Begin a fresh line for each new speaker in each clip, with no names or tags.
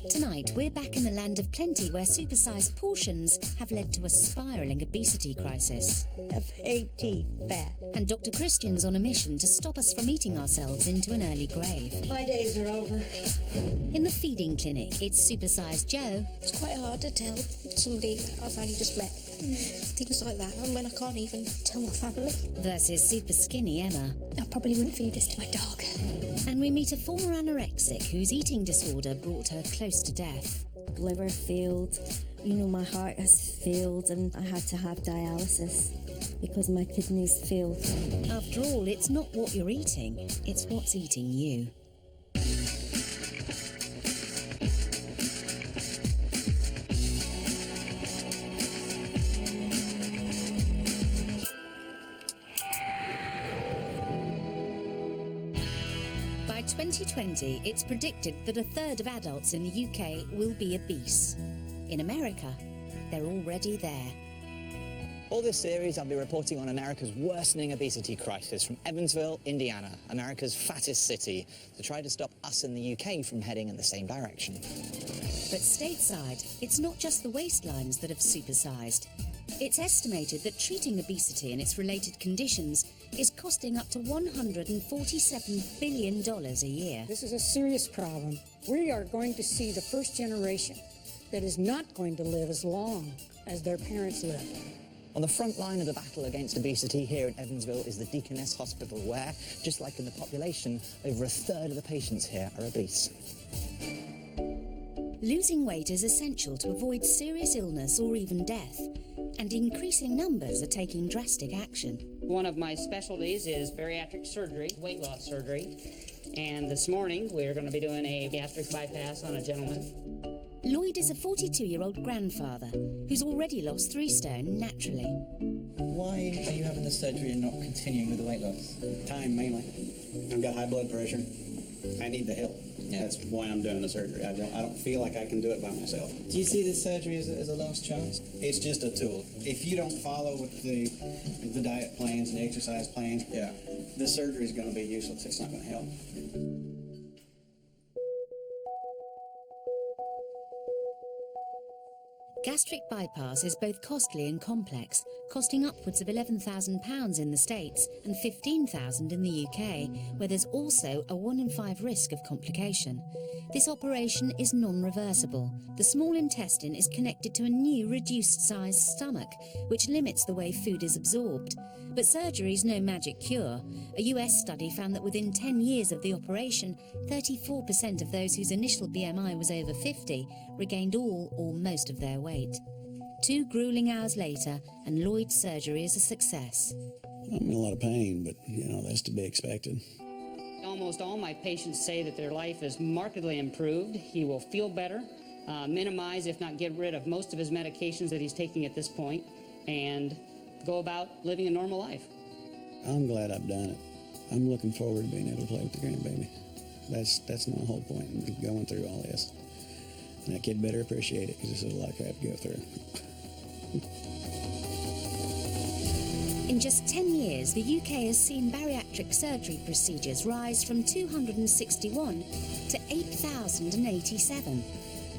Tonight, we're back in the land of plenty where supersized portions have led to a spiralling obesity crisis.
F-A-T, fat.
And Dr. Christian's on a mission to stop us from eating ourselves into an early grave.
My days are over.
In the feeding clinic, it's Supersized Joe.
It's quite hard to tell somebody I've only just met. Things like that, and when I can't even tell my family.
Versus Superskinny Emma.
I probably wouldn't feed this to my dog.
And we meet a former anorexic whose eating disorder brought her close to death.
Liver failed, my heart has failed, and I had to have dialysis because my kidneys failed.
After all, it's not what you're eating, it's what's eating you. By 2020, it's predicted that a third of adults in the UK will be obese. In America, they're already there.
All this series, I'll be reporting on America's worsening obesity crisis from Evansville, Indiana, America's fattest city, to try to stop us in the UK from heading in the same direction.
But stateside, it's not just the waistlines that have supersized. It's estimated that treating obesity and its related conditions is costing up to $147 billion a year.
This is a serious problem. We are going to see the first generation that is not going to live as long as their parents lived.
On the front line of the battle against obesity here in Evansville is the Deaconess Hospital, where, just like in the population, over a third of the patients here are obese.
Losing weight is essential to avoid serious illness or even death, and increasing numbers are taking drastic action.
One of my specialties is bariatric surgery, weight loss surgery, and this morning we're going to be doing a gastric bypass on a gentleman.
Lloyd is a 42-year-old grandfather who's already lost 3 stone naturally.
Why are you having the surgery and not continuing with the weight loss?
Time, mainly. I've got high blood pressure. I need the help. Yeah. That's why I'm doing the surgery. I don't feel like I can do it by myself.
Do you see this surgery as a last chance?
It's just a tool. If you don't follow with the diet plans and the exercise plans, the surgery is going to be useless. It's not going to help.
Gastric bypass is both costly and complex, costing upwards of £11,000 in the States and £15,000 in the UK, where there's also a 1 in 5 risk of complication. This operation is non-reversible. The small intestine is connected to a new reduced-sized stomach, which limits the way food is absorbed. But surgery is no magic cure. A US study found that within 10 years of the operation, 34% of those whose initial BMI was over 50 regained all or most of their weight. 2 grueling hours later, and Lloyd's surgery is a success.
I'm in a lot of pain, but, that's to be expected.
Almost all my patients say that their life is markedly improved. He will feel better, minimize, if not get rid of, most of his medications that he's taking at this point, and go about living a normal life.
I'm glad I've done it. I'm looking forward to being able to play with the grandbaby. That's my whole point in going through all this. And that kid better appreciate it, because this is a lot of crap to go through.
In just 10 years, the UK has seen bariatric surgery procedures rise from 261 to 8,087.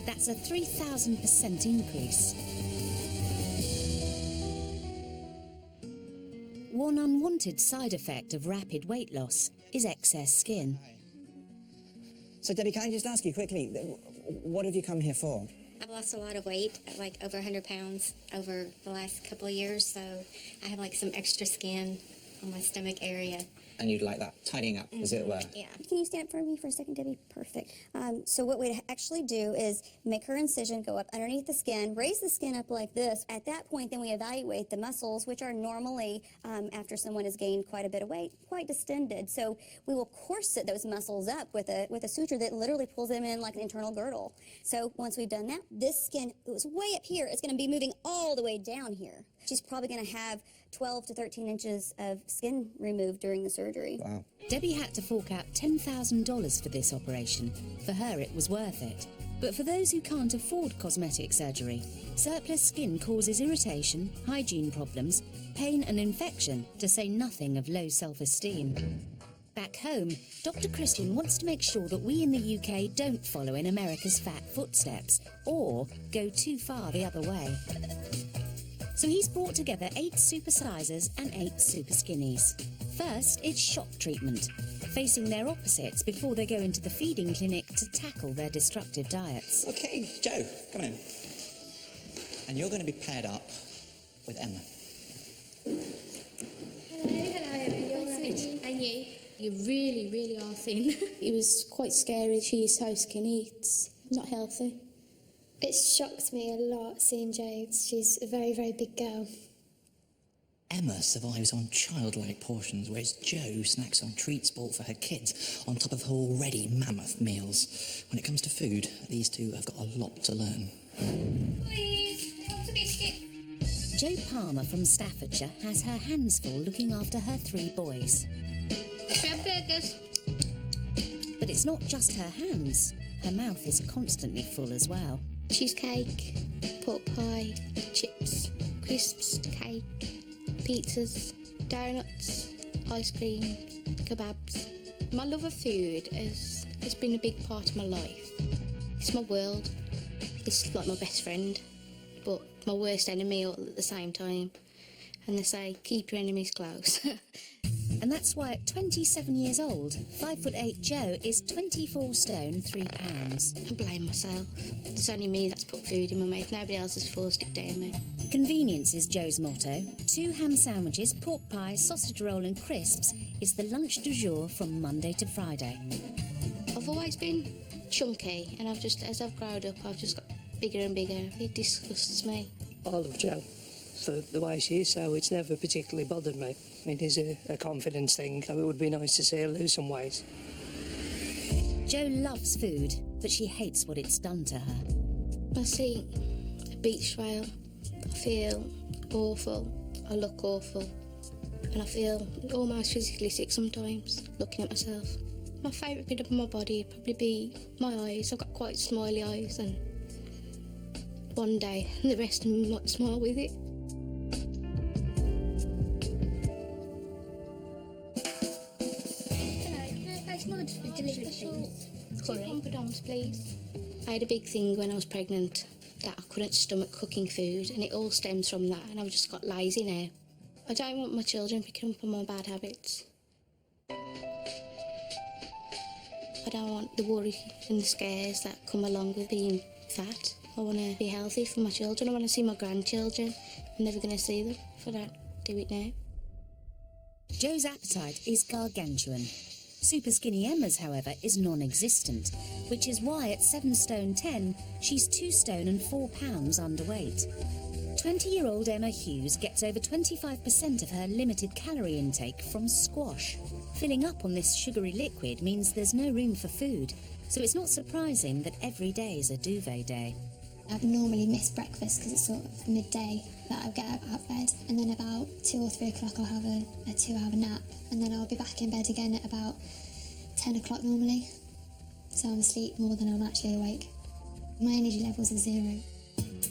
That's a 3,000% increase. One unwanted side effect of rapid weight loss is excess skin.
So, Debbie, can I just ask you quickly, what have you come here for?
I've lost a lot of weight, like over 100 pounds over the last couple of years, so I have like some extra skin on my stomach area.
And you'd like that tidying up, as it were?
Yeah.
Can you stand for me for a second, Debbie? Perfect. So what we'd actually do is make her incision go up underneath the skin, raise the skin up like this. At that point, then we evaluate the muscles, which are normally, after someone has gained quite a bit of weight, quite distended. So we will corset those muscles up with a suture that literally pulls them in like an internal girdle. So once we've done that, this skin, it was way up here, it's going to be moving all the way down here. She's probably going to have 12 to 13 inches of skin removed during the surgery.
Wow.
Debbie had to fork out $10,000 for this operation. For her, it was worth it. But for those who can't afford cosmetic surgery, surplus skin causes irritation, hygiene problems, pain and infection, to say nothing of low self-esteem. Back home, Dr. Christian wants to make sure that we in the UK don't follow in America's fat footsteps or go too far the other way. So he's brought together 8 Supersizers and 8 Superskinnies. First, it's shock treatment, facing their opposites before they go into the feeding clinic to tackle their destructive diets.
Okay, Joe, come in. And you're going to be paired up with Emma.
And you? You really, really are thin. It was quite scary. She's so skinny. It's not healthy.
It shocked me a lot seeing Jade. She's a very, very big girl.
Emma survives on childlike portions, whereas Jo snacks on treats bought for her kids on top of her already mammoth meals. When it comes to food, these two have got a lot to learn.
Please, help a biscuit.
Jo Palmer from Staffordshire has her hands full looking after her 3 boys.
Burgers.
But it's not just her hands. Her mouth is constantly full as well.
Cheesecake, pork pie, chips, crisps, cake, pizzas, donuts, ice cream, kebabs. My love of food has been a big part of my life. It's my world. It's like my best friend, but my worst enemy all at the same time. And they say, keep your enemies close.
And that's why at 27 years old, 5'8" Jo is 24 stone 3 pounds.
I blame myself. It's only me that's put food in my mouth. Nobody else has forced it down me.
Convenience is Jo's motto. 2 ham sandwiches, pork pie, sausage roll and crisps is the lunch du jour from Monday to Friday.
I've always been chunky, and as I've grown up, I've just got bigger and bigger. It disgusts me.
I love Jo for the way she is, so it's never particularly bothered me. It is a confidence thing, so it would be nice to see her lose some weight.
Jo loves food, but she hates what it's done to her.
I see a beach trail, I feel awful, I look awful, and I feel almost physically sick sometimes, looking at myself. My favourite bit of my body would probably be my eyes. I've got quite smiley eyes, and one day the rest of me might smile with it. Confidence, please. I had a big thing when I was pregnant that I couldn't stomach cooking food, and it all stems from that, and I've just got lazy now. I don't want my children picking up on my bad habits. I don't want the worry and the scares that come along with being fat. I want to be healthy for my children. I want to see my grandchildren. I'm never going to see them if I don't do it now.
Jo's appetite is gargantuan. Superskinny Emma's, however, is non-existent, which is why at 7 stone 10, she's 2 stone and 4 pounds underweight. 20-year-old Emma Hughes gets over 25% of her limited calorie intake from squash. Filling up on this sugary liquid means there's no room for food, so it's not surprising that every day is a duvet day.
I normally miss breakfast because it's sort of midday that I'll get out of bed, and then about 2 or 3 o'clock I'll have a 2-hour nap, and then I'll be back in bed again at about 10 o'clock normally. So I'm asleep more than I'm actually awake. My energy levels are 0.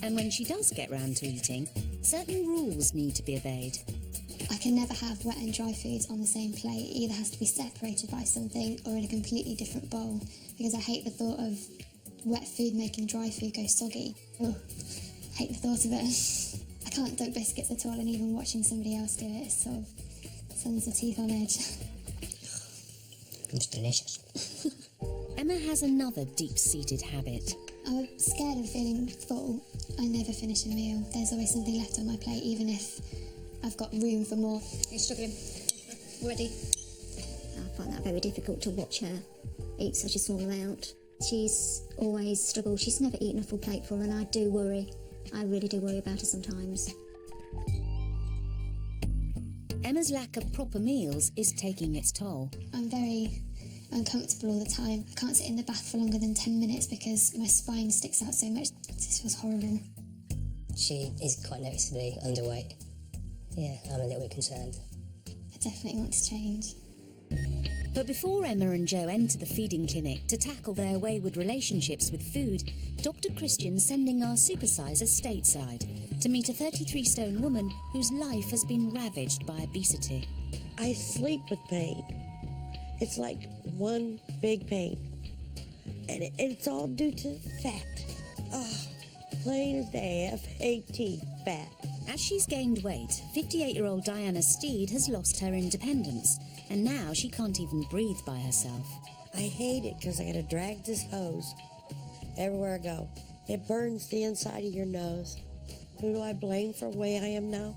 And when she does get round to eating, certain rules need to be obeyed.
I can never have wet and dry foods on the same plate. It either has to be separated by something or in a completely different bowl, because I hate the thought of wet food making dry food go soggy. Oh, hate the thought of it. I can't dunk biscuits at all, and even watching somebody else do it sort of sends the teeth on edge.
It's delicious.
Emma has another deep-seated habit.
I'm scared of feeling full. I never finish a meal. There's always something left on my plate, even if I've got room for more.
You're struggling. Ready? I find that very difficult to watch her eat such a small amount. She's always struggled. She's never eaten a full plateful, and I do worry. I really do worry about her sometimes.
Emma's lack of proper meals is taking its toll.
I'm very uncomfortable all the time. I can't sit in the bath for longer than 10 minutes because my spine sticks out so much. This feels horrible.
She is quite noticeably underweight. Yeah, I'm a little bit concerned.
I definitely want to change.
But before Emma and Jo enter the feeding clinic to tackle their wayward relationships with food, Dr. Christian's sending our Supersizer stateside to meet a 33-stone woman whose life has been ravaged by obesity.
I sleep with pain. It's like one big pain. And it's all due to fat. Oh, plain as day, F-A-T, fat.
As she's gained weight, 58-year-old Diana Steed has lost her independence, and now she can't even breathe by herself.
I hate it because I gotta drag this hose everywhere I go. It burns the inside of your nose. Who do I blame for the way I am now?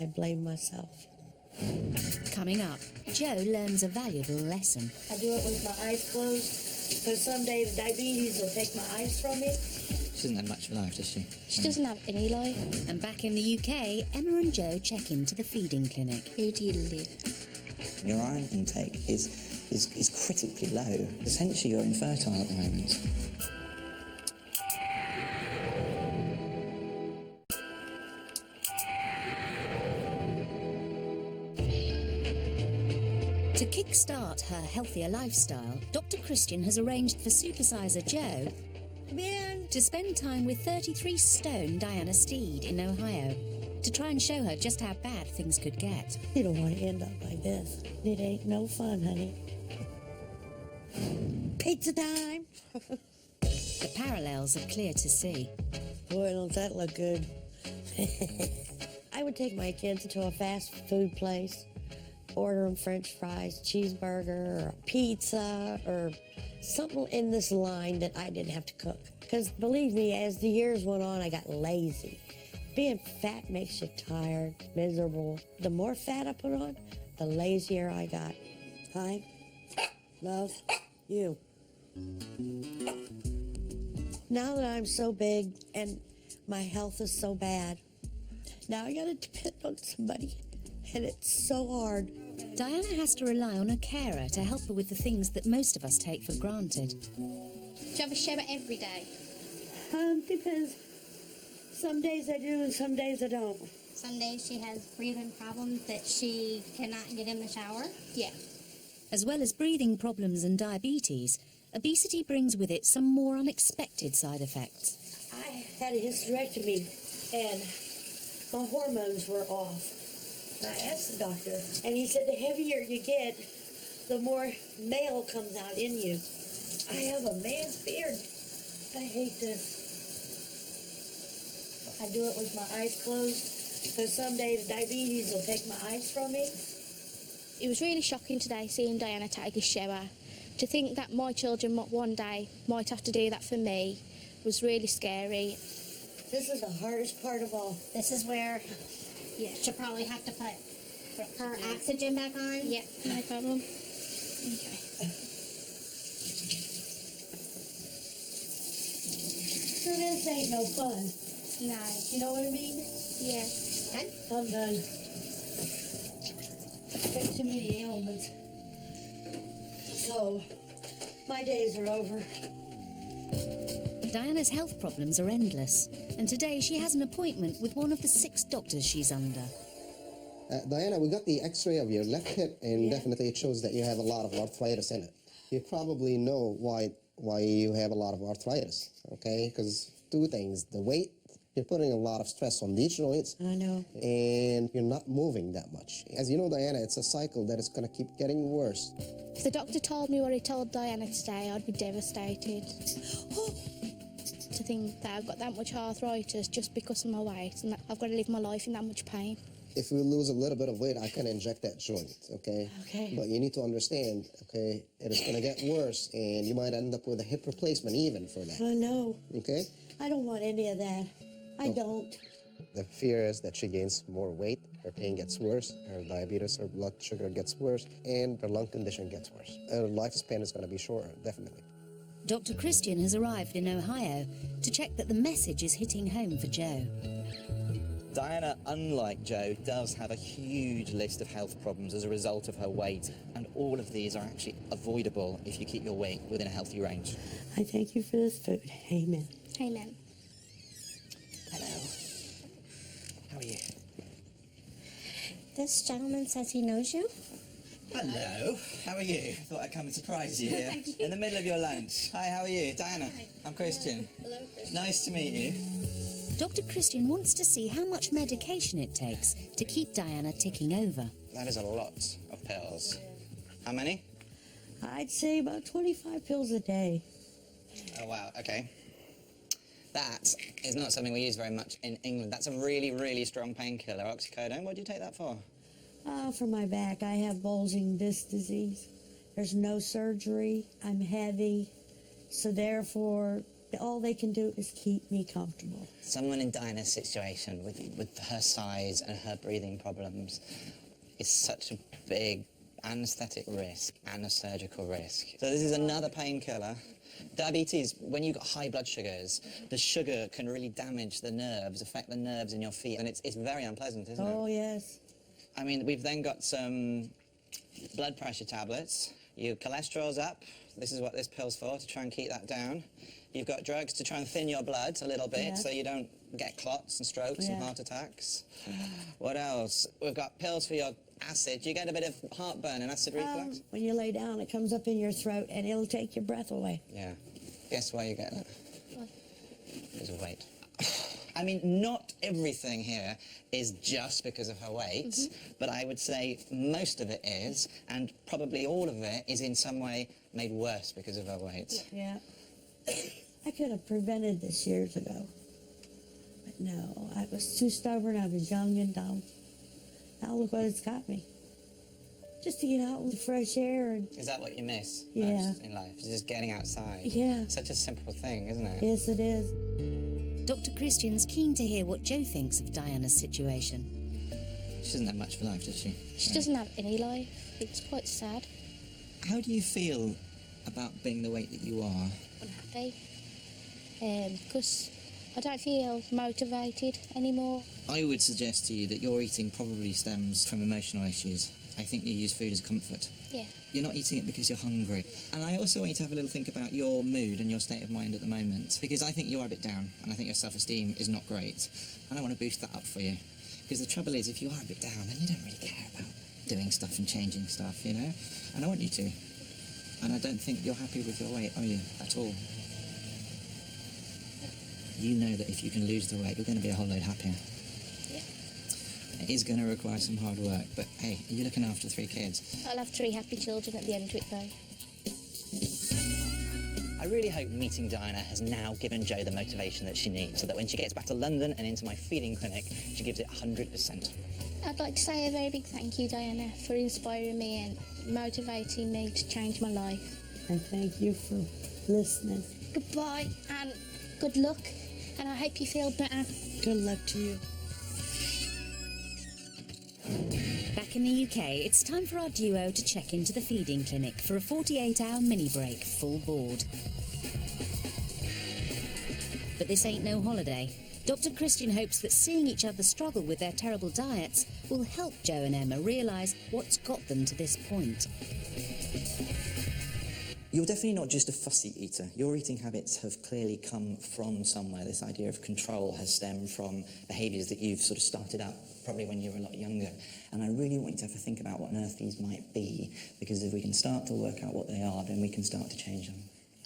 I blame myself.
Coming up, Jo learns a valuable lesson.
I do it with my eyes closed because someday the diabetes will take my eyes from me.
She doesn't have much of a life, does she?
She doesn't have any life.
And back in the UK, Emma and Jo check into the feeding clinic.
Who do you live?
Your iron intake is critically low. Essentially, you're infertile at the moment.
To kickstart her healthier lifestyle, Dr. Christian has arranged for Supersizer Jo to spend time with 33-stone Diana Steed in Ohio to try and show her just how bad things could get.
You don't want to end up like this. It ain't no fun, honey. Pizza time!
The parallels are clear to see.
Boy, don't that look good. I would take my kids to a fast food place, order them French fries, cheeseburger, or a pizza, or something in this line that I didn't have to cook. Because believe me, as the years went on, I got lazy. Being fat makes you tired, miserable. The more fat I put on, the lazier I got. I love you. Now that I'm so big and my health is so bad, now I gotta depend on somebody, and it's so hard.
Diana has to rely on a carer to help her with the things that most of us take for granted.
Do you have a shower every day?
Depends. Some days I do and some days I don't.
Some days she has breathing problems that she cannot get in the shower.
Yeah.
As well as breathing problems and diabetes, obesity brings with it some more unexpected side effects.
I had a hysterectomy and my hormones were off. I asked the doctor, and he said the heavier you get, the more male comes out in you. I have a man's beard. I hate this. I do it with my eyes closed because someday the diabetes will take my eyes from me.
It was really shocking today seeing Diana take a shower. To think that my children one day might have to do that for me was really scary.
This is the hardest part of all.
This is where she'll probably have to put her oxygen back on.
Yeah, no problem. Okay.
So this ain't no fun.
No.
You know what I mean?
Yeah.
I'm done. I've got too many ailments. So, my days are over.
Diana's health problems are endless, and today she has an appointment with one of the 6 doctors she's under.
Diana, we got the x-ray of your left hip, and definitely it shows that you have a lot of arthritis in it. You probably know why you have a lot of arthritis, okay? Because 2 things. The weight, you're putting a lot of stress on these joints.
I know.
And you're not moving that much. As you know, Diana, it's a cycle that is going to keep getting worse.
If the doctor told me what he told Diana today, I'd be devastated. To think that I've got that much arthritis just because of my weight, and that I've got to live my life in that much pain.
If we lose a little bit of weight, I can inject that joint, okay?
Okay.
But you need to understand, okay, it is going to get worse, and you might end up with a hip replacement even for that.
I know.
Okay?
I don't want any of that. I don't.
The fear is that she gains more weight, her pain gets worse, her diabetes, her blood sugar gets worse, and her lung condition gets worse. Her lifespan is going to be shorter, definitely.
Dr. Christian has arrived in Ohio to check that the message is hitting home for Jo.
Diana, unlike Jo, does have a huge list of health problems as a result of her weight, and all of these are actually avoidable if you keep your weight within a healthy range.
I thank you for this food. Amen.
Amen.
Hello. How are you?
This gentleman says he knows you.
Hello. How are you? Thought I'd come and surprise you here in the middle of your lunch. Hi, how are you? Diana. I'm Christian.
Hello, Christian.
Nice to meet you.
Dr. Christian wants to see how much medication it takes to keep Diana ticking over.
That is a lot of pills. How many?
I'd say about 25 pills a day.
Oh, wow, okay. That is not something we use very much in England. That's a really, really strong painkiller, oxycodone. What do you take that for?
For my back, I have bulging disc disease. There's no surgery. I'm heavy. So therefore, all they can do is keep me comfortable.
Someone in Diana's situation with her size and her breathing problems is such a big anaesthetic risk and a surgical risk. So this is another painkiller. Diabetes, when you've got high blood sugars, the sugar can really damage the nerves, affect the nerves in your feet, and it's very unpleasant, isn't it?
Oh, yes.
I mean, we've then got some blood pressure tablets. Your cholesterol's up. This is what this pill's for, to try and keep that down. You've got drugs to try and thin your blood a little bit so you don't get clots and strokes and heart attacks. What else? We've got pills for your acid. You get a bit of heartburn and acid reflux?
When you lay down, it comes up in your throat and it'll take your breath away.
Yeah. Guess why you get that? Because of weight. I mean, not everything here is just because of her weight, but I would say most of it is, and probably all of it is in some way made worse because of her weight.
Yeah. I could have prevented this years ago. But no, I was too stubborn. I was young and dumb. Now look what it's got me. Just to get out in the fresh air. And
Is that what you miss most in life? Just getting outside?
Yeah.
Such a simple thing, isn't it?
Yes, it is.
Dr. Christian's keen to hear what Joe thinks of Diana's situation.
She doesn't have much of a life, does she?
She doesn't have any life. It's quite sad.
How do you feel about being the weight that you are?
Unhappy. Because I don't feel motivated anymore.
I would suggest to you that your eating probably stems from emotional issues. I think you use food as comfort.
Yeah.
You're not eating it because you're hungry. And I also want you to have a little think about your mood and your state of mind at the moment, because I think you are a bit down, and I think your self-esteem is not great. And I want to boost that up for you. Because the trouble is, if you are a bit down, then you don't really care about doing stuff and changing stuff, you know? And I want you to. And I don't think you're happy with your weight, are you? At all. You know that if you can lose the weight, you're going to be a whole load happier. It is going to require some hard work, but hey, you're looking after 3 kids.
I'll have 3 happy children at the end of it, though.
I really hope meeting Diana has now given Jo the motivation that she needs, so that when she gets back to London and into my feeding clinic, she gives it 100%.
I'd like to say a very big thank you, Diana, for inspiring me and motivating me to change my life.
And thank you for listening.
Goodbye and good luck, and I hope you feel better.
Good luck to you.
Back in the UK, it's time for our duo to check into the feeding clinic for a 48-hour mini-break, full board. But this ain't no holiday. Dr. Christian hopes that seeing each other struggle with their terrible diets will help Jo and Emma realise what's got them to this point.
You're definitely not just a fussy eater. Your eating habits have clearly come from somewhere. This idea of control has stemmed from behaviours that you've sort of started out probably when you were a lot younger. And I really want you to have to think about what on earth these might be, because if we can start to work out what they are, then we can start to change them.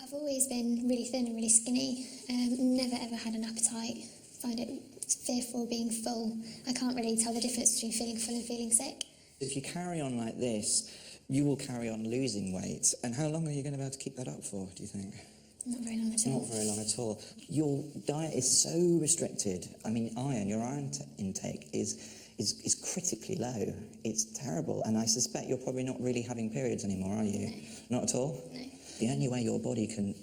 I've always been really thin and really skinny. Never ever had an appetite. Find it fearful being full. I can't really tell the difference between feeling full and feeling sick.
If you carry on like this, you will carry on losing weight. And how long are you going to be able to keep that up for, do you think?
Not very long at all.
Not very long at all. Your diet is so restricted. I mean, your iron intake is critically low. It's terrible. And I suspect you're probably not really having periods anymore, are you? No. Not at all?
No.
The only way your body can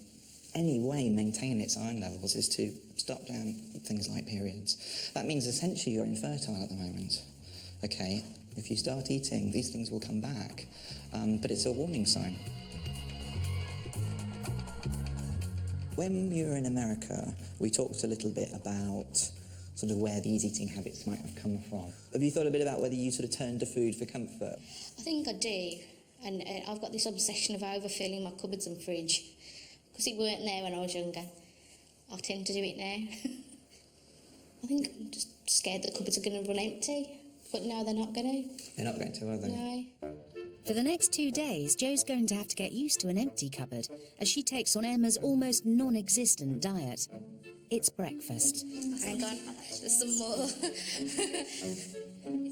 maintain its iron levels is to stop down things like periods. That means essentially you're infertile at the moment. Okay? If you start eating, these things will come back. But it's a warning sign. When you were in America, we talked a little bit about sort of where these eating habits might have come from. Have you thought a bit about whether you sort of turned to food for comfort?
I think I do, and I've got this obsession of overfilling my cupboards and fridge, because it weren't there when I was younger. I tend to do it now. I think I'm just scared that cupboards are going to run empty, but no, they're not going to.
They're not going to, are they?
No.
For the next 2 days, Jo's going to have to get used to an empty cupboard as she takes on Emma's almost non-existent diet. It's breakfast.
Hang on, there's some more.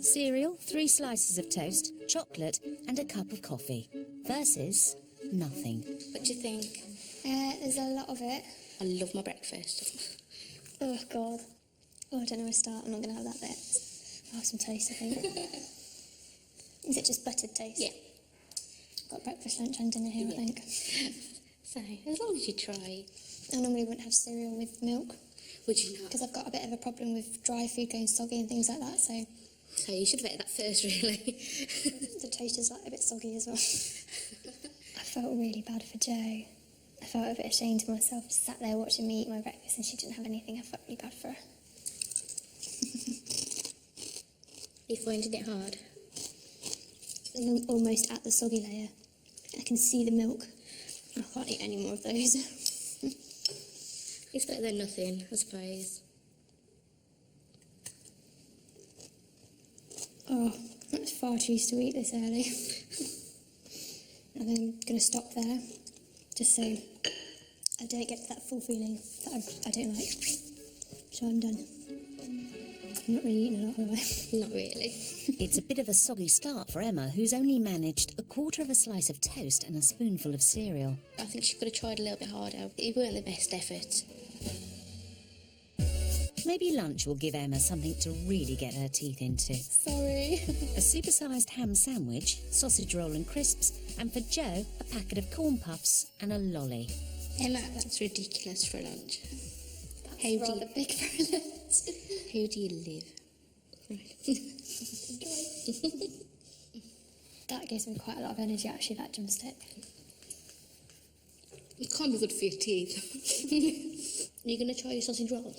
Cereal, 3 slices of toast, chocolate and a cup of coffee. Versus nothing.
What do you think?
There's a lot of it.
I love my breakfast.
Oh, God. Oh, I don't know where to start. I'm not going to have that bit. I'll have some toast, I think. Is it just buttered toast?
Yeah.
Got breakfast, lunch and dinner here, I think.
So, as long as you try.
I normally wouldn't have cereal with milk.
Would you not?
Because I've got a bit of a problem with dry food going soggy and things like that, so...
So you should have ate that first, really.
The toast is like a bit soggy as well. I felt really bad for Jo. I felt a bit ashamed of myself. She sat there watching me eat my breakfast and she didn't have anything. I felt really bad for her.
You finding it hard?
I'm almost at the soggy layer. I can see the milk. I can't eat any more of those.
It's better than nothing, I suppose.
Oh, that's far too sweet this early. And then I'm going to stop there, just so I don't get to that full feeling that I don't like. So I'm done. I'm not really eating a lot, am I?
Not really.
It's a bit of a soggy start for Emma, who's only managed a quarter of a slice of toast and a spoonful of cereal.
I think she could have tried a little bit harder. It weren't the best effort.
Maybe lunch will give Emma something to really get her teeth into.
Sorry.
A supersized ham sandwich, sausage roll and crisps, and for Jo, a packet of corn puffs and a lolly.
Emma, that's ridiculous for lunch.
That's rather big for a lunch.
How do you live?
That gives me quite a lot of energy, actually, that drumstick.
It can't be good for your teeth. Are you going to try your sausage roll?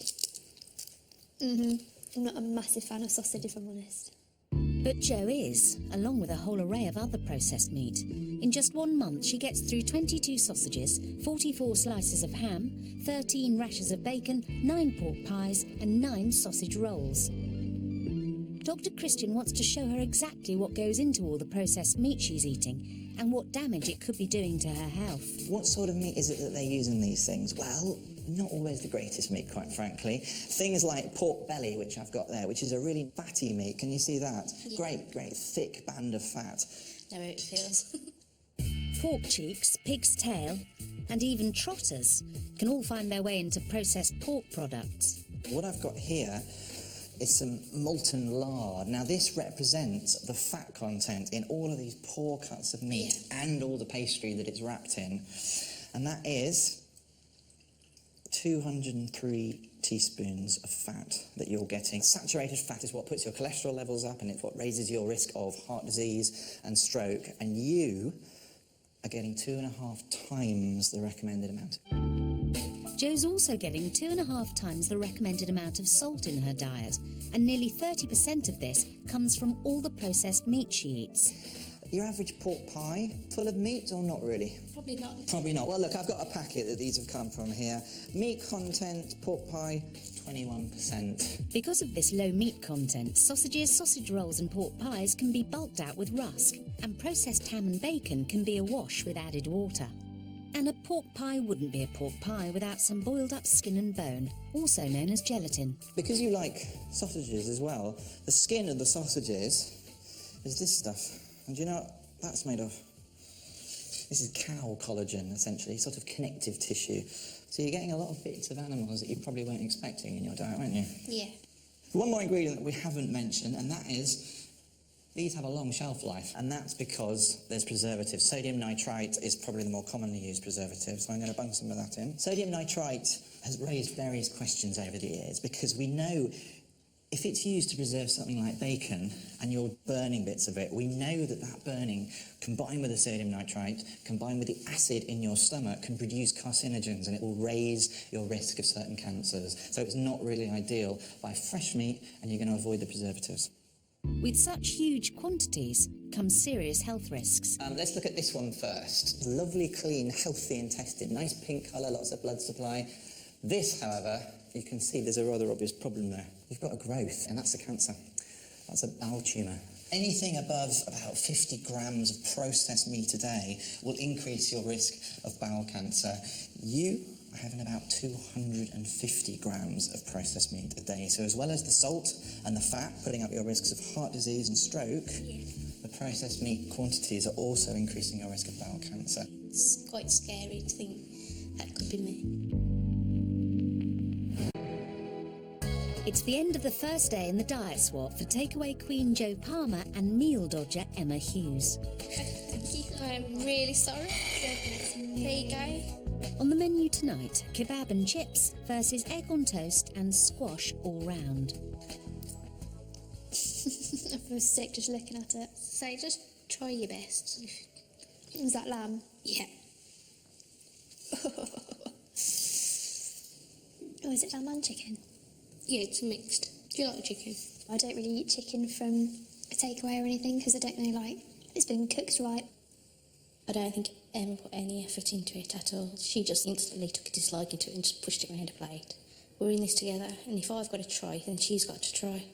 I'm not a massive fan of sausage, if I'm honest.
But Jo is, along with a whole array of other processed meat. In just 1 month, she gets through 22 sausages, 44 slices of ham, 13 rashers of bacon, 9 pork pies, and 9 sausage rolls. Dr. Christian wants to show her exactly what goes into all the processed meat she's eating and what damage it could be doing to her health.
What sort of meat is it that they use in these things? Well, not always the greatest meat, quite frankly. Things like pork belly, which I've got there, which is a really fatty meat. Can you see that?
Yeah.
Great, thick band of fat.
Know how it feels.
Pork cheeks, pig's tail, and even trotters can all find their way into processed pork products.
What I've got here is some molten lard. Now, this represents the fat content in all of these poor cuts of meat and all the pastry that it's wrapped in. And that is 203 teaspoons of fat that you're getting. Saturated fat is what puts your cholesterol levels up, and it's what raises your risk of heart disease and stroke. And you are getting 2.5 times the recommended amount.
Jo's also getting 2.5 times the recommended amount of salt in her diet, and nearly 30% of this comes from all the processed meat she eats.
Your average pork pie, full of meat or not really?
Probably not.
Probably not. Well, look, I've got a packet that these have come from here. Meat content, pork pie, 21%.
Because of this low meat content, sausages, sausage rolls and pork pies can be bulked out with rusk, and processed ham and bacon can be awash with added water. And a pork pie wouldn't be a pork pie without some boiled up skin and bone, also known as gelatin.
Because you like sausages as well, the skin of the sausages is this stuff. And do you know what that's made of? This is cow collagen, essentially, sort of connective tissue. So you're getting a lot of bits of animals that you probably weren't expecting in your diet, weren't you?
Yeah.
One more ingredient that we haven't mentioned, and that is these have a long shelf life, and that's because there's preservatives. Sodium nitrite is probably the more commonly used preservative, so I'm going to bung some of that in. Sodium nitrite has raised various questions over the years, because we know if it's used to preserve something like bacon and you're burning bits of it, we know that that burning, combined with the sodium nitrite, combined with the acid in your stomach, can produce carcinogens, and it will raise your risk of certain cancers. So it's not really ideal. Buy fresh meat and you're going to avoid the preservatives.
With such huge quantities come serious health risks.
Let's look at this one first. Lovely, clean, healthy intestine. Nice pink colour, lots of blood supply. This, however, you can see there's a rather obvious problem there. You've got a growth, and that's a cancer. That's a bowel tumour. Anything above about 50 grams of processed meat a day will increase your risk of bowel cancer. You are having about 250 grams of processed meat a day. So as well as the salt and the fat putting up your risks of heart disease and stroke, the processed meat quantities are also increasing your risk of bowel cancer.
It's quite scary to think that could be me.
It's the end of the first day in the diet swap for takeaway queen Jo Palmer and meal dodger Emma Hughes.
Thank you. I'm really sorry. There you go.
On the menu tonight, kebab and chips versus egg on toast and squash all round.
I feel sick just looking at it.
So just try your best.
Is that lamb?
Yeah.
Oh, is it lamb and chicken?
Yeah, it's mixed. Do you like chicken?
I don't really eat chicken from a takeaway or anything because I don't know, like, it's been cooked right.
I don't think Emma put any effort into it at all. She just instantly took a dislike into it and just pushed it around a plate. We're in this together, and if I've got to try, then she's got to try.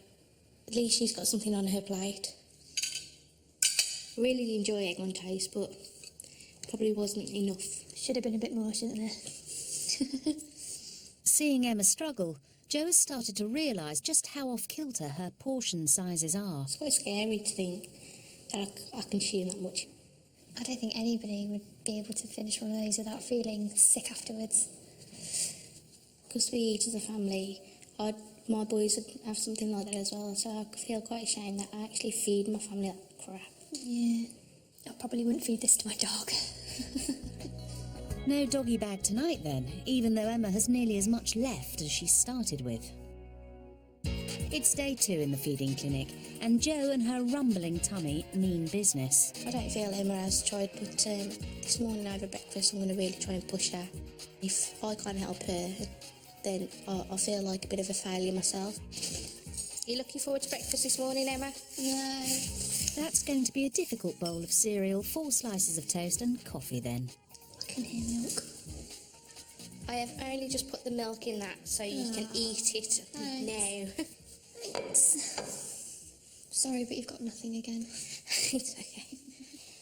At least she's got something on her plate. Really enjoy egg on toast, but probably wasn't enough.
Should have been a bit more, shouldn't there?
Seeing Emma struggle, Jo has started to realise just how off-kilter her portion sizes are.
It's quite scary to think that I consume that much.
I don't think anybody would be able to finish one of those without feeling sick afterwards.
Because we eat as a family, my boys would have something like that as well, so I feel quite ashamed that I actually feed my family that crap.
Yeah, I probably wouldn't feed this to my dog.
No doggy bag tonight then, even though Emma has nearly as much left as she started with. It's day 2 in the feeding clinic, and Jo and her rumbling tummy mean business.
I don't feel Emma has tried, but this morning over breakfast I'm going to really try and push her. If I can't help her, then I feel like a bit of a failure myself. Are you looking forward to breakfast this morning, Emma?
No.
That's going to be a difficult bowl of cereal, 4 slices of toast and coffee then.
I can hear milk.
I have only just put the milk in that so you can eat it now.
Thanks. Sorry, but you've got nothing again.
It's okay.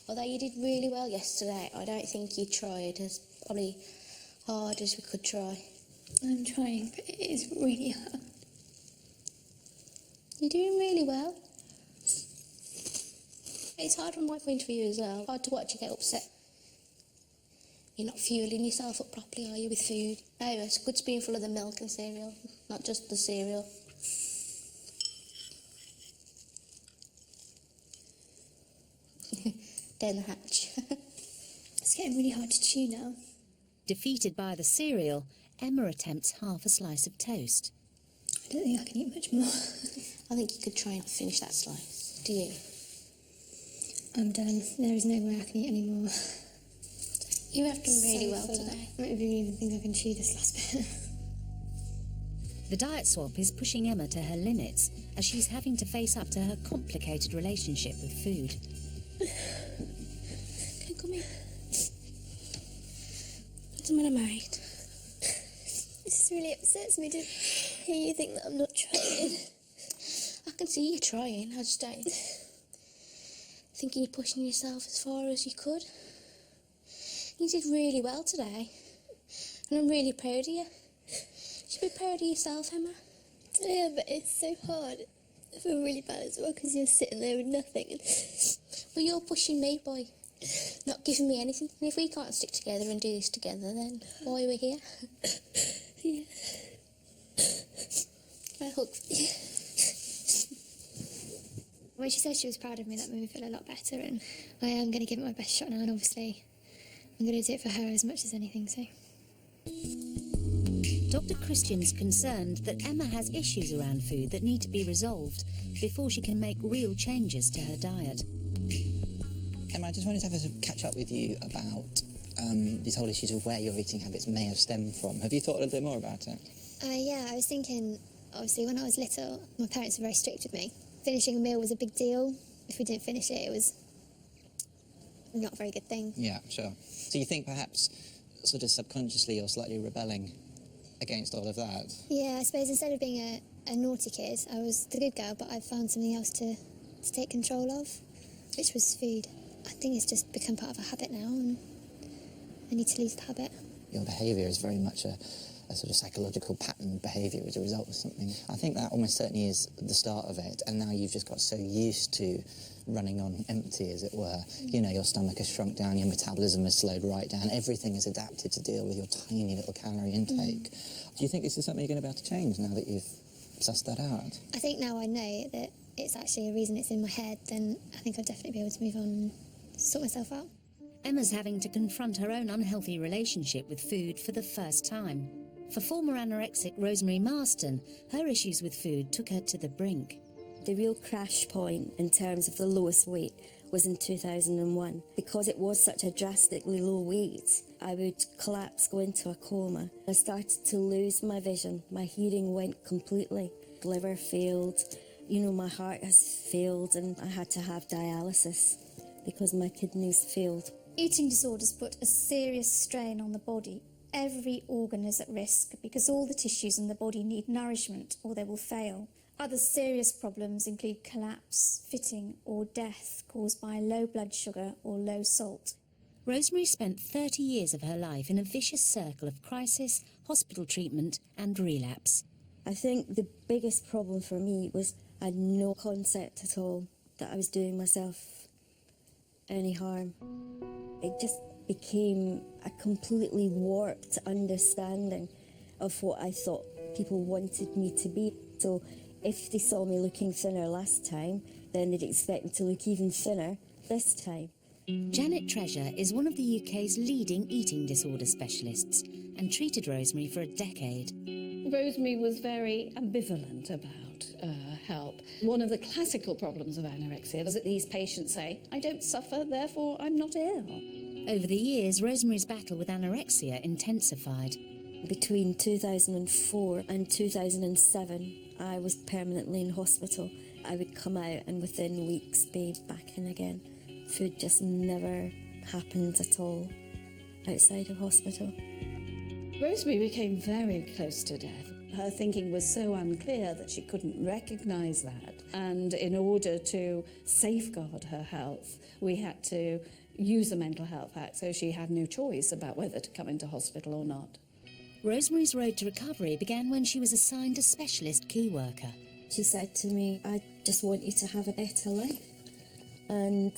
Although you did really well yesterday, I don't think you tried as probably hard as we could try.
I'm trying, but it is really hard.
You're doing really well. It's hard from my point of view as well. Hard to watch you get upset. You're not fueling yourself up properly, are you, with food? No, it's a good spoonful of the milk and cereal, not just the cereal. Down the hatch.
It's getting really hard to chew now.
Defeated by the cereal, Emma attempts half a slice of toast.
I don't think I can eat much more.
I think you could try and finish that slice. Do you?
I'm done. There is no way I can eat any more.
You have done really well today.
I don't even think I can chew this last bit.
The diet swap is pushing Emma to her limits as she's having to face up to her complicated relationship with food.
Can I come in? What's the matter, mate?
This really upsets me to hear you think that I'm not trying.
I can see you trying. I just don't think you're pushing yourself as far as you could. You did really well today, and I'm really proud of you. You should be proud of yourself, Emma.
Yeah, but it's so hard. I feel really bad as well because you're sitting there with nothing.
Well, you're pushing me by not giving me anything. And if we can't stick together and do this together, then why are we here?
Yeah.
Can I hug?
When she said she was proud of me, that made me feel a lot better, and I am going to give it my best shot now, and obviously I'm going to do it for her as much as anything, so...
Dr. Christian's concerned that Emma has issues around food that need to be resolved before she can make real changes to her diet.
Emma, I just wanted to have a catch up with you about these whole issues of where your eating habits may have stemmed from. Have you thought a little bit more about it?
Yeah, I was thinking, obviously, when I was little, my parents were very strict with me. Finishing a meal was a big deal. If we didn't finish it, it was not a very good thing.
Yeah, sure. So you think perhaps sort of subconsciously or slightly rebelling against all of that?
Yeah, I suppose instead of being a naughty kid, I was the good girl, but I found something else to take control of, which was food. I think it's just become part of a habit now, and I need to lose the habit.
Your behaviour is very much a a sort of psychological pattern of behaviour as a result of something. I think that almost certainly is the start of it, and now you've just got so used to running on empty, as it were. You know, your stomach has shrunk down, your metabolism has slowed right down, everything is adapted to deal with your tiny little calorie intake. Do you think this is something you're going to be able to change now that you've sussed that out?
I think now I know that it's actually a reason it's in my head, then I think I'll definitely be able to move on and sort myself out.
Emma's having to confront her own unhealthy relationship with food for the first time. For former anorexic Rosemary Marston, her issues with food took her to the brink.
The real crash point in terms of the lowest weight was in 2001. Because it was such a drastically low weight, I would collapse, go into a coma. I started to lose my vision. My hearing went completely. Liver failed. You know, my heart has failed, and I had to have dialysis because my kidneys failed.
Eating disorders put a serious strain on the body. Every organ is at risk because all the tissues in the body need nourishment or they will fail. Other serious problems include collapse, fitting or death caused by low blood sugar or low salt.
Rosemary spent 30 years of her life in a vicious circle of crisis, hospital treatment and relapse.
I think the biggest problem for me was I had no concept at all that I was doing myself any harm. It just became a completely warped understanding of what I thought people wanted me to be. So if they saw me looking thinner last time, then they'd expect me to look even thinner this time.
Janet Treasure is one of the UK's leading eating disorder specialists and treated Rosemary for a decade.
Rosemary was very ambivalent about help. One of the classical problems of anorexia is that these patients say, I don't suffer, therefore I'm not ill.
Over the years, Rosemary's battle with anorexia intensified.
Between 2004 and 2007, I was permanently in hospital. I would come out and within weeks be back in again. Food just never happened at all outside of hospital.
Rosemary became very close to death. Her thinking was so unclear that she couldn't recognise that. And in order to safeguard her health, we had to use a mental health act, so she had no choice about whether to come into hospital or not.
Rosemary's road to recovery began when she was assigned a specialist key worker.
She said to me, I just want you to have a better life. And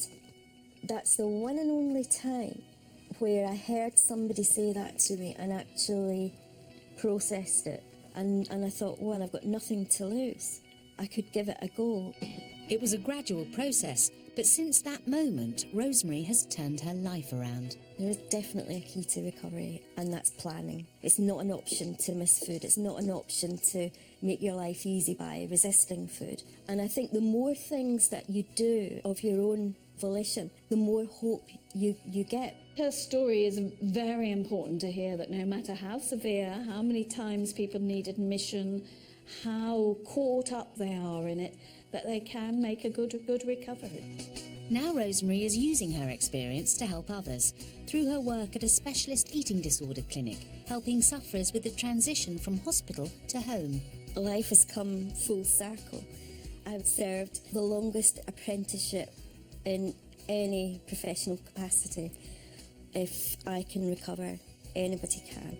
that's the one and only time where I heard somebody say that to me and actually processed it. And I thought, well, I've got nothing to lose. I could give it a go.
It was a gradual process, but since that moment, Rosemary has turned her life around.
There is definitely a key to recovery, and that's planning. It's not an option to miss food. It's not an option to make your life easy by resisting food. And I think the more things that you do of your own volition, the more hope you get.
Her story is very important to hear, that no matter how severe, how many times people need admission, how caught up they are in it, that they can make a good recovery.
Now Rosemary is using her experience to help others through her work at a specialist eating disorder clinic, helping sufferers with the transition from hospital to home.
Life has come full circle. I've served the longest apprenticeship in any professional capacity. If I can recover, anybody can.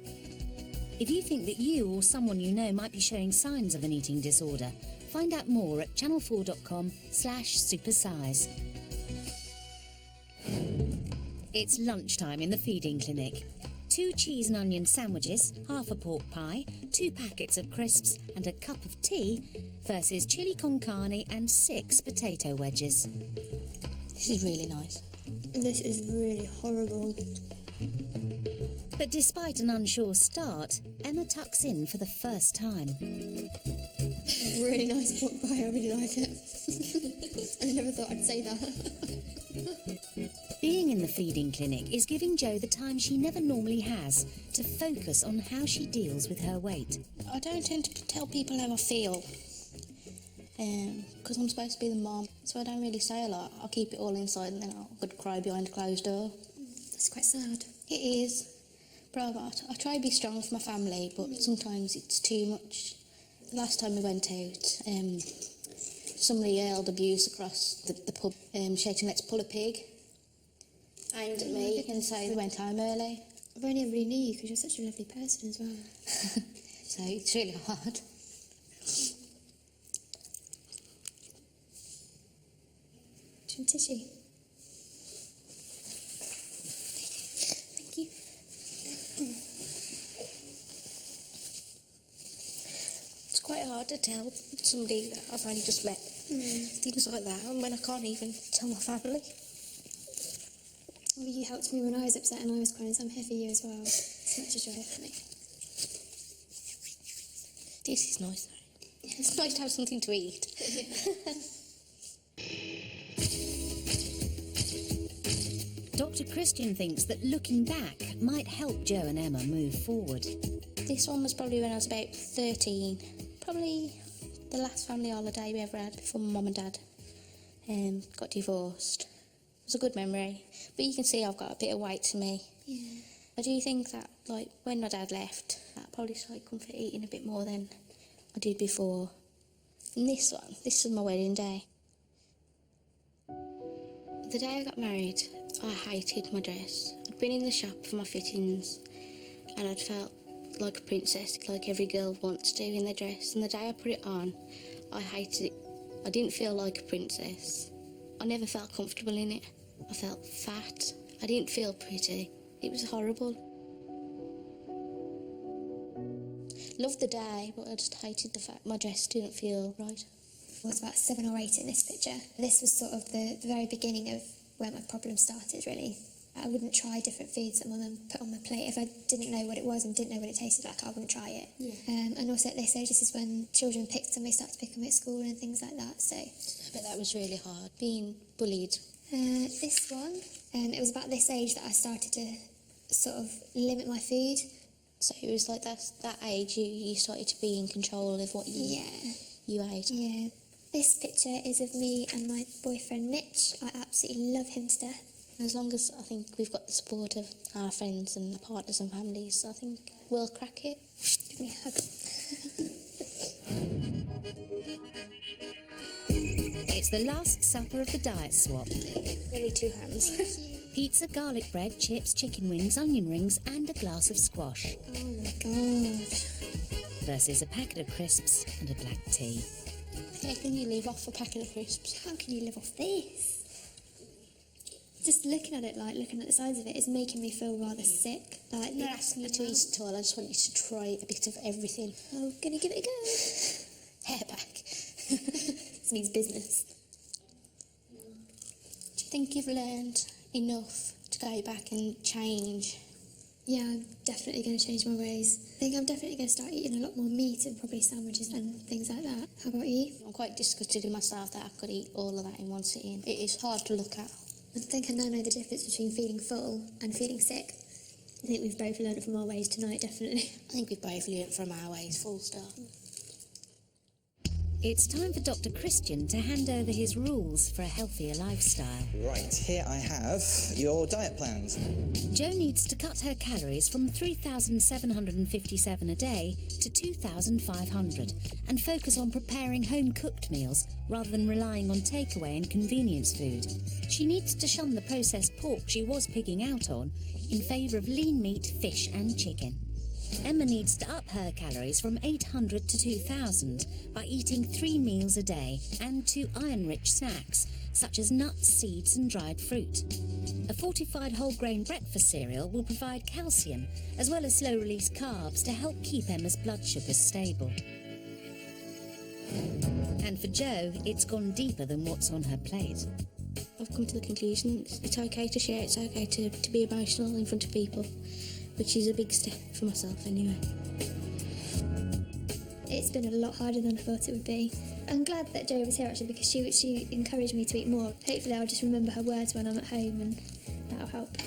If you think that you or someone you know might be showing signs of an eating disorder, find out more at channel4.com/supersize. It's lunchtime in the feeding clinic. 2 cheese and onion sandwiches, half a pork pie, 2 packets of crisps and a cup of tea versus chili con carne and 6 potato wedges.
This is really nice.
This is really horrible.
But despite an unsure start, Emma tucks in for the first time.
Really nice pork pie, I really like it. I never thought I'd say that.
Being in the feeding clinic is giving Jo the time she never normally has to focus on how she deals with her weight.
I don't tend to tell people how I feel, because I'm supposed to be the mom, so I don't really say a lot. I'll keep it all inside and then I'll cry behind a closed door.
That's quite sad.
It is. But I try to be strong for my family, but sometimes it's too much. The last time we went out, somebody yelled abuse across the pub, shouting, let's pull a pig, aimed at me and say we went home early.
I've only ever really knew you because you're such a lovely person as well.
So it's really hard.
Do you want tissue? Thank you.
It's quite hard to tell somebody that I've only just met things like that, and when I can't even tell my family.
Well, you helped me when I was upset and I was crying, so I'm here for you as well, as much as you're here for me.
This is nice, though. It's nice to have something to eat.
Dr. Christian thinks that looking back might help Joe and Emma move forward.
This one was probably when I was about 13. Probably the last family holiday we ever had before my mum and dad got divorced. It was a good memory. But you can see I've got a bit of weight to me.
Yeah.
I do think that, like, when my dad left, that probably started comfort eating a bit more than I did before. And this was my wedding day. The day I got married, I hated my dress. I'd been in the shop for my fittings and I'd felt like a princess, like every girl wants to in their dress. And the day I put it on, I hated it. I didn't feel like a princess. I never felt comfortable in it. I felt fat. I didn't feel pretty. It was horrible. Loved the day, but I just hated the fact my dress didn't feel right.
I was about 7 or 8 in this picture. This was sort of the very beginning of where my problem started, really. I wouldn't try different foods that my mum put on my plate. If I didn't know what it was and didn't know what it tasted like, I wouldn't try it.
Yeah.
And also at this age, this is when children pick somebody start to pick them at school and things like that, so...
But that was really hard, being bullied.
This one, it was about this age that I started to sort of limit my food.
So it was like that age you started to be in control of what you ate.
Yeah. This picture is of me and my boyfriend Mitch. I absolutely love him to death.
As long as I think we've got the support of our friends and our partners and families, I think we'll crack it.
Give me a hug.
It's the last supper of the diet swap.
Only 2 hands.
Pizza, garlic bread, chips, chicken wings, onion rings and a glass of squash.
Oh my god.
Versus a packet of crisps and a black tea.
How can you live off a packet of crisps?
How can you live off this? Just looking at it, like looking at the size of it, is making me feel rather sick. Like,
I'm not asking you to eat at all, I just want you to try a bit of everything.
I'm gonna give it a go.
Hair back.
This means business.
Do you think you've learned enough to go back and change?
Yeah, I'm definitely going to change my ways. I think I'm definitely going to start eating a lot more meat and probably sandwiches and things like that. How about you?
I'm quite disgusted in myself that I could eat all of that in one sitting. It is hard to look at.
I think I now know the difference between feeling full and feeling sick. I think we've both learned from our ways tonight, definitely.
I think we've both learned from our ways, full stop.
It's time for Dr. Christian to hand over his rules for a healthier lifestyle.
Right, here I have your diet plans.
Jo needs to cut her calories from 3,757 a day to 2,500 and focus on preparing home-cooked meals rather than relying on takeaway and convenience food. She needs to shun the processed pork she was pigging out on in favour of lean meat, fish and chicken. Emma needs to up her calories from 800 to 2,000 by eating 3 meals a day and 2 iron-rich snacks, such as nuts, seeds and dried fruit. A fortified whole grain breakfast cereal will provide calcium, as well as slow-release carbs to help keep Emma's blood sugars stable. And for Jo, it's gone deeper than what's on her plate.
I've come to the conclusion it's okay to share, it's okay to be emotional in front of people, which is a big step for myself anyway.
It's been a lot harder than I thought it would be. I'm glad that Jo was here actually because she encouraged me to eat more. Hopefully I'll just remember her words when I'm at home and that'll help.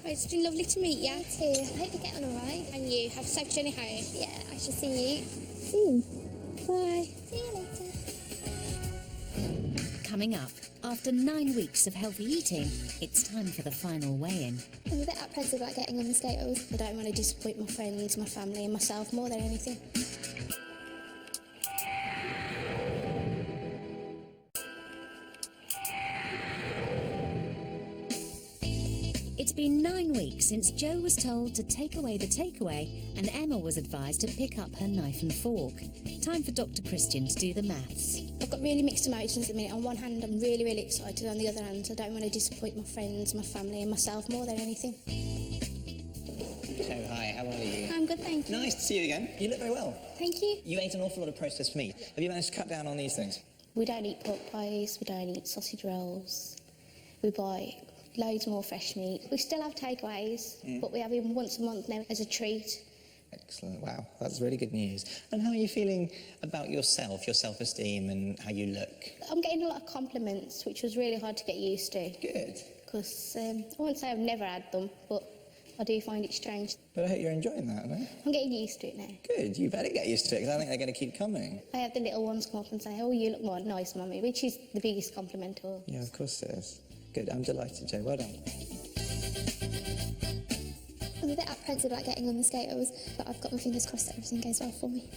Right, it's been lovely to meet you.
You too. I hope you get on alright.
And you, have a safe journey home.
Yeah, I shall see you soon. Bye. See you later.
Coming up, after 9 weeks of healthy eating, it's time for the final weigh-in.
I'm a bit apprehensive about getting on the scales.
I don't want to disappoint my friends, my family and myself more than anything.
It's been been 9 weeks since Jo was told to take away the takeaway and Emma was advised to pick up her knife and fork. Time for Dr. Christian to do the maths.
I've got really mixed emotions at the minute. On one hand, I'm really, really excited. On the other hand, I don't want to disappoint my friends, my family and myself more than anything.
So, hi, how are you?
I'm good, thank you.
Nice to see you again. You look very well.
Thank you.
You ate an awful lot of processed meat. Have you managed to cut down on these things?
We don't eat pork pies, we don't eat sausage rolls. We buy loads more fresh meat. We still have takeaways, but we have him once a month now as a treat.
Excellent, wow, that's really good news. And how are you feeling about yourself, your self-esteem and how you look?
I'm getting a lot of compliments, which was really hard to get used to.
Good.
Because I won't say I've never had them, but I do find it strange.
But I hope you're enjoying that, no?
I'm getting used to it now.
Good, you better get used to it, because I think they're going to keep coming.
I have the little ones come up and say, oh, you look more nice, Mummy, which is the biggest compliment of all.
Yeah, of course it is. Good, I'm delighted, Jo, well done.
I'm a bit apprehensive about getting on the skaters, but I've got my fingers crossed that everything goes well for me.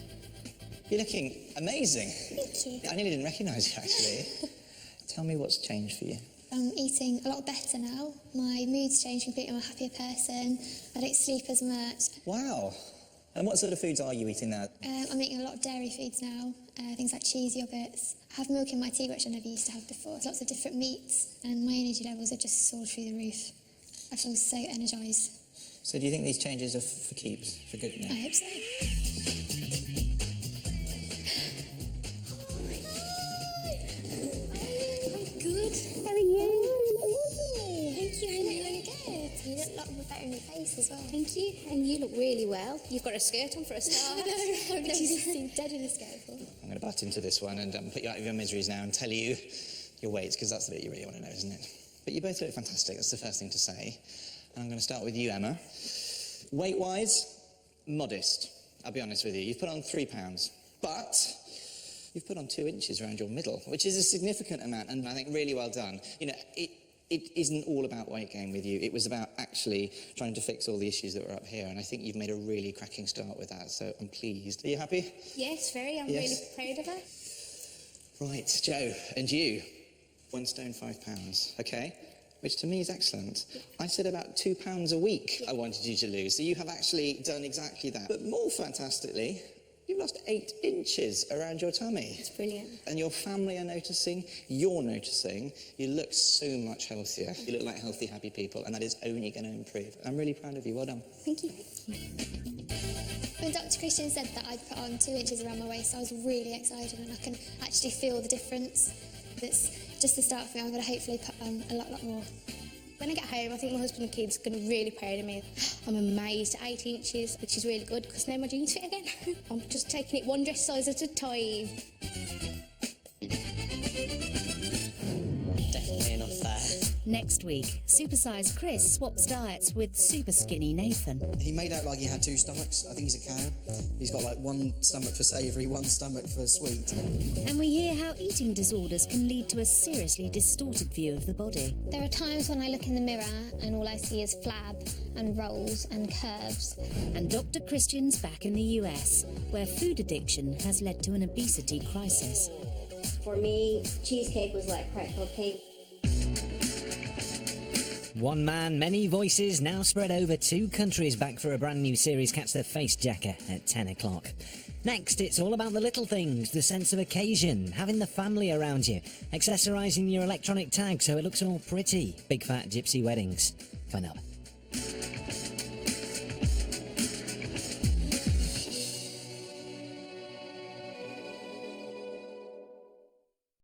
You're looking amazing.
Thank you.
I nearly didn't recognise you, actually. Tell me what's changed for you.
I'm eating a lot better now. My mood's changed completely. I'm a happier person. I don't sleep as much.
Wow. And what sort of foods are you eating now?
I'm eating a lot of dairy foods now, things like cheese, yogurts. I have milk in my tea, which I never used to have before. Lots of different meats, and my energy levels have just soared through the roof. I feel so energised.
So do you think these changes are for keeps, for good now?
I hope so.
Good. How are you? Thank you. I'm really good.
You look a lot better in your face as well.
Thank you. And you look really well. You've got a skirt on for a start.
I know. I've never seen dead in a skirt before.
I'm going to butt into this one and put you out of your miseries now and tell you your weight, because that's the bit you really want to know, isn't it? But you both look fantastic. That's the first thing to say. And I'm going to start with you, Emma. Weight-wise, modest. I'll be honest with you. You've put on 3 pounds. But you've put on 2 inches around your middle, which is a significant amount, and I think really well done. You know, it isn't all about weight gain with you. It was about actually trying to fix all the issues that were up here, and I think you've made a really cracking start with that, so I'm pleased. Are you happy?
Yes, very. I'm really proud of her.
Right, Jo, and you. 1 stone, 5 pounds, okay? Which to me is excellent. I said about 2 pounds a week I wanted you to lose, so you have actually done exactly that. But more fantastically, you've lost 8 inches around your tummy.
It's brilliant.
And your family are noticing, you're noticing, you look so much healthier. You look like healthy, happy people, and that is only going to improve. I'm really proud of you, well done.
Thank you.
When Dr. Christian said that I'd put on 2 inches around my waist, I was really excited, and I can actually feel the difference. That's just the start for me. I'm going to hopefully put on a lot more.
When I get home, I think my husband and kids are going to be really proud of me. I'm amazed at 8 inches, which is really good, because now my jeans fit again. I'm just taking it one dress size at a time.
Definitely enough there.
Next week, Supersize Chris swaps diets with Superskinny Nathan.
He made out like he had 2 stomachs. I think he's a cow. He's got like 1 stomach for savoury, 1 stomach for sweet.
And we hear how eating disorders can lead to a seriously distorted view of the body.
There are times when I look in the mirror and all I see is flab and rolls and curves.
And Dr. Christian's back in the US, where food addiction has led to an obesity crisis.
For me, cheesecake was like crack cocaine.
One man, many voices, now spread over 2 countries, back for a brand new series, Catch the Face Jacker, at 10 o'clock. Next, it's all about the little things, the sense of occasion, having the family around you, accessorising your electronic tag so it looks all pretty. Big fat gypsy weddings. Fun up.